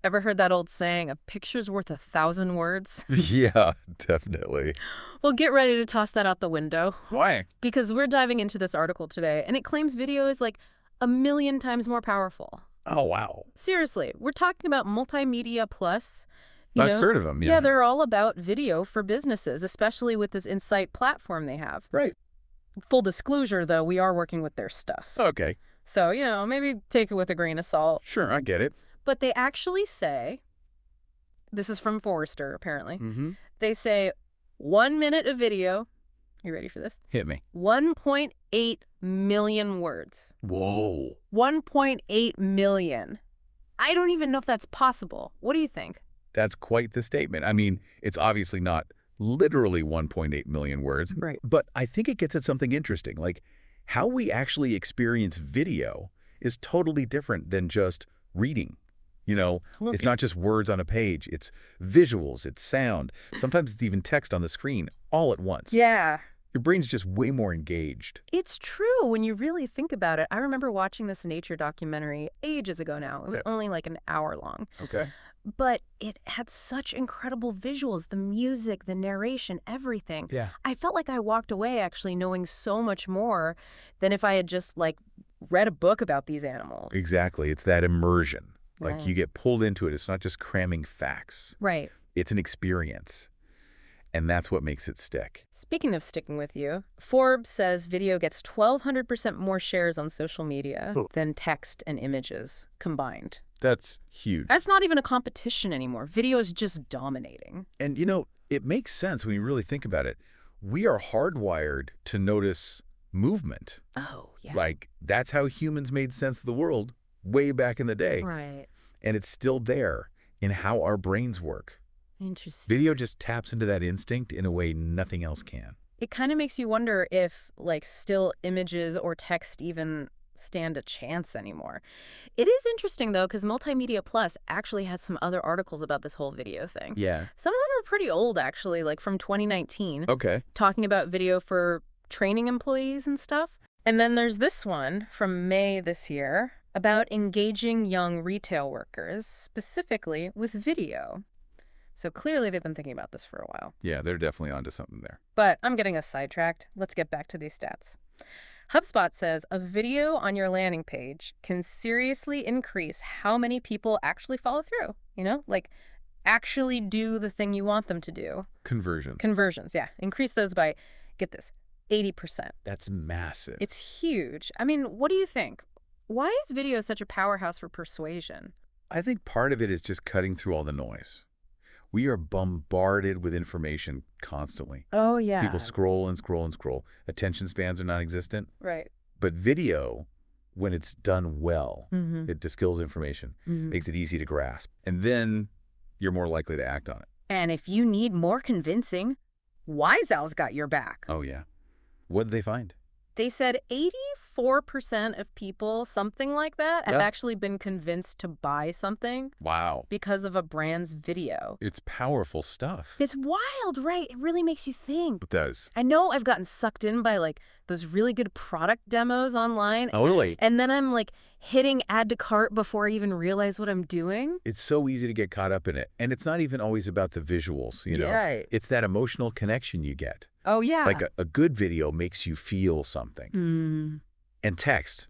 Ever heard that old saying, a picture's worth 1,000 words? Yeah, definitely. Well, get ready to toss that out the window Why? because we're diving into this article today, and it claims video is like 1,000,000 times more powerful. Oh, wow. Seriously, we're talking about Multimedia Plus. I've heard of them, Yeah, yeah. they're all about video for businesses, especially with this Insight platform they have. Right. Full disclosure, though, we are working with their stuff. Okay. So, maybe take it with a grain of salt. Sure, I get it. But they actually say, this is from Forrester, apparently. Mm-hmm. They say 1 minute of video, you ready for this? Hit me. 1.8 million words. Whoa. 1.8 million. I don't even know if that's possible. What do you think? That's quite the statement. I mean, it's obviously not literally 1.8 million words. Right. But I think it gets at something interesting. Like, how we actually experience video is totally different than just reading. It's not just words on a page. It's visuals, it's sound. Sometimes it's even text on the screen all at once. Yeah. Your brain's just way more engaged. It's true when you really think about it. I remember watching this nature documentary ages ago now. It was only like an hour long. Okay. But it had such incredible visuals, the music, the narration, everything. Yeah. I felt like I walked away actually knowing so much more than if I had just read a book about these animals. Exactly. It's that immersion. Like Right. you get pulled into it. It's not just cramming facts. Right. It's an experience. And that's what makes it stick. Speaking of sticking with you, Forbes says video gets 1,200% more shares on social media than text and images combined. That's huge. That's not even a competition anymore. Video is just dominating. And it makes sense when you really think about it. We are hardwired to notice movement. Oh, yeah. Like, that's how humans made sense of the world way back in the day. Right. And it's still there in how our brains work. Interesting. Video just taps into that instinct in a way nothing else can. It kind of makes you wonder if, still images or text even stand a chance anymore. It is interesting, though, because Multimedia Plus actually has some other articles about this whole video thing. Yeah. Some of them are pretty old, actually, like from 2019, Okay. talking about video for training employees and stuff. And then there's this one from May this year about engaging young retail workers, specifically with video. So clearly they've been thinking about this for a while. Yeah, they're definitely onto something there. But I'm getting us sidetracked. Let's get back to these stats. HubSpot says a video on your landing page can seriously increase how many people actually follow through, actually do the thing you want them to do. Conversion. Conversions, yeah. Increase those by, get this, 80%. That's massive. It's huge. I mean, what do you think? Why is video such a powerhouse for persuasion? I think part of it is just cutting through all the noise. We are bombarded with information constantly. Oh, yeah. People scroll and scroll and scroll. Attention spans are non-existent. Right. But video, when it's done well, Mm-hmm. it distills information, makes it easy to grasp. And then you're more likely to act on it. And if you need more convincing, Wise Owl's got your back. Oh, yeah. What did they find? They said 84% of people, something like that, have Yeah. actually been convinced to buy something Wow. because of a brand's video. It's powerful stuff. It's wild, right? It really makes you think. It does. I know I've gotten sucked in by those really good product demos online. Totally. And then I'm hitting add to cart before I even realize what I'm doing. It's so easy to get caught up in it. And it's not even always about the visuals, Right. It's that emotional connection you get. Oh, yeah. Like a good video makes you feel something. Mm, And text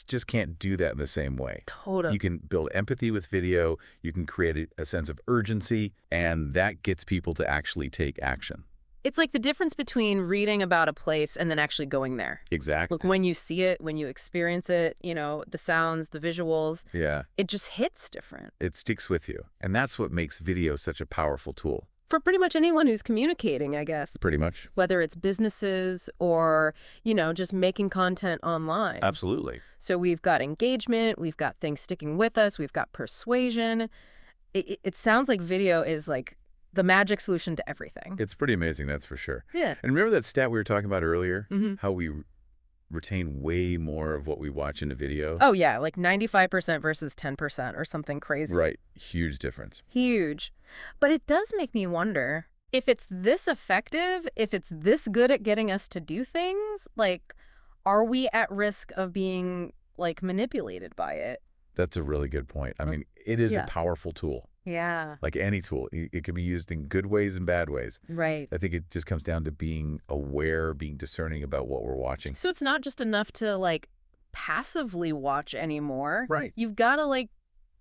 just can't do that in the same way. totally. You can build empathy with video, you can create a sense of urgency, and that gets people to actually take action. It's like the difference between reading about a place and then actually going there. Exactly. Look, when you see it, when you experience it, the sounds, the visuals, Yeah, it just hits different. it sticks with you. And that's what makes video such a powerful tool. For pretty much anyone who's communicating, I guess, Pretty much. whether it's businesses or, just making content online. Absolutely. So we've got engagement, we've got things sticking with us, we've got persuasion. It sounds like video is the magic solution to everything. It's pretty amazing, that's for sure. Yeah. And remember that stat we were talking about earlier? Mhm. How we retain way more of what we watch in a video? Oh, yeah, 95% versus 10% or something crazy. Right. Huge difference. Huge. But it does make me wonder if it's this effective, if it's this good at getting us to do things, are we at risk of being manipulated by it? That's a really good point. I mean, it is a Yeah. powerful tool. Yeah. Like any tool, it can be used in good ways and bad ways. Right. I think it just comes down to being aware, being discerning about what we're watching. So it's not just enough to, like, passively watch anymore. Right. You've got to, like,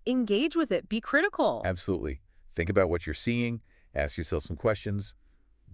engage with it. Be critical. Absolutely. Think about what you're seeing. Ask yourself some questions.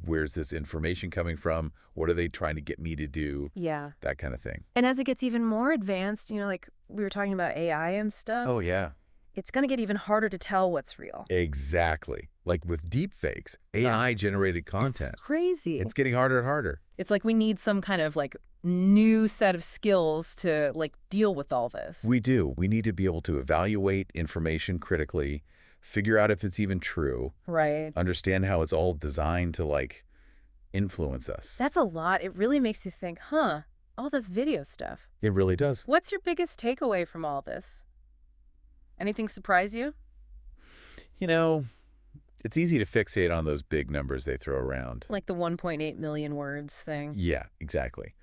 Where's this information coming from? What are they trying to get me to do? Yeah. That kind of thing. And as it gets even more advanced, like we were talking about AI and stuff, Oh, yeah. it's going to get even harder to tell what's real. Exactly. Like with deepfakes, AI-generated content. It's crazy. It's getting harder and harder. It's like we need some kind of, like, new set of skills to, like, deal with all this. We do. We need to be able to evaluate information critically, figure out if it's even true, Right. understand how it's all designed to, like, influence us. That's a lot. It really makes you think, all this video stuff. It really does. What's your biggest takeaway from all this? Anything surprise you? You know, it's easy to fixate on those big numbers they throw around. Like the 1.8 million words thing. Yeah, exactly.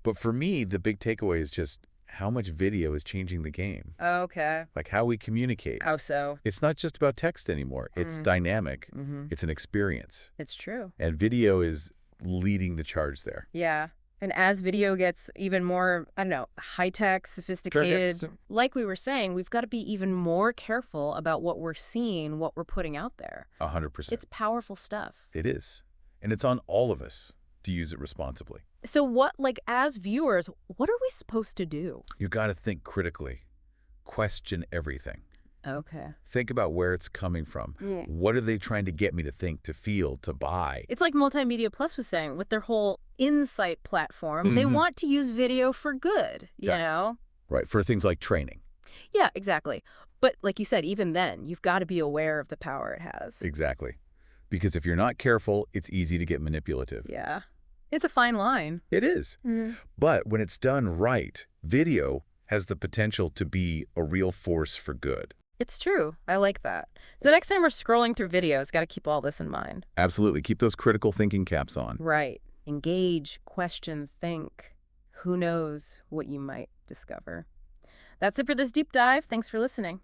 But for me, the big takeaway is just how much video is changing the game. Okay. Like how we communicate. How so? It's not just about text anymore. It's dynamic. Mm-hmm. It's an experience. It's true. And video is leading the charge there. Yeah. And as video gets even more, I don't know, high-tech, sophisticated, like we were saying, we've got to be even more careful about what we're seeing, what we're putting out there. 100%. It's powerful stuff. It is. And it's on all of us to use it responsibly. So what, like, as viewers, what are we supposed to do? You got to think critically. Question everything. Okay. Think about where it's coming from. What are they trying to get me to think, to feel, to buy? It's like Multimedia Plus was saying with their whole Insight platform. They want to use video for good, you know? Right, for things like training. Yeah, exactly. But like you said, even then, you've got to be aware of the power it has. Exactly. Because if you're not careful, it's easy to get manipulative. Yeah. It's a fine line. It is. But when it's done right, video has the potential to be a real force for good. It's true. I like that. So next time we're scrolling through videos, got to keep all this in mind. Absolutely. Keep those critical thinking caps on. Right. Engage, question, think. Who knows what you might discover. That's it for this deep dive. Thanks for listening.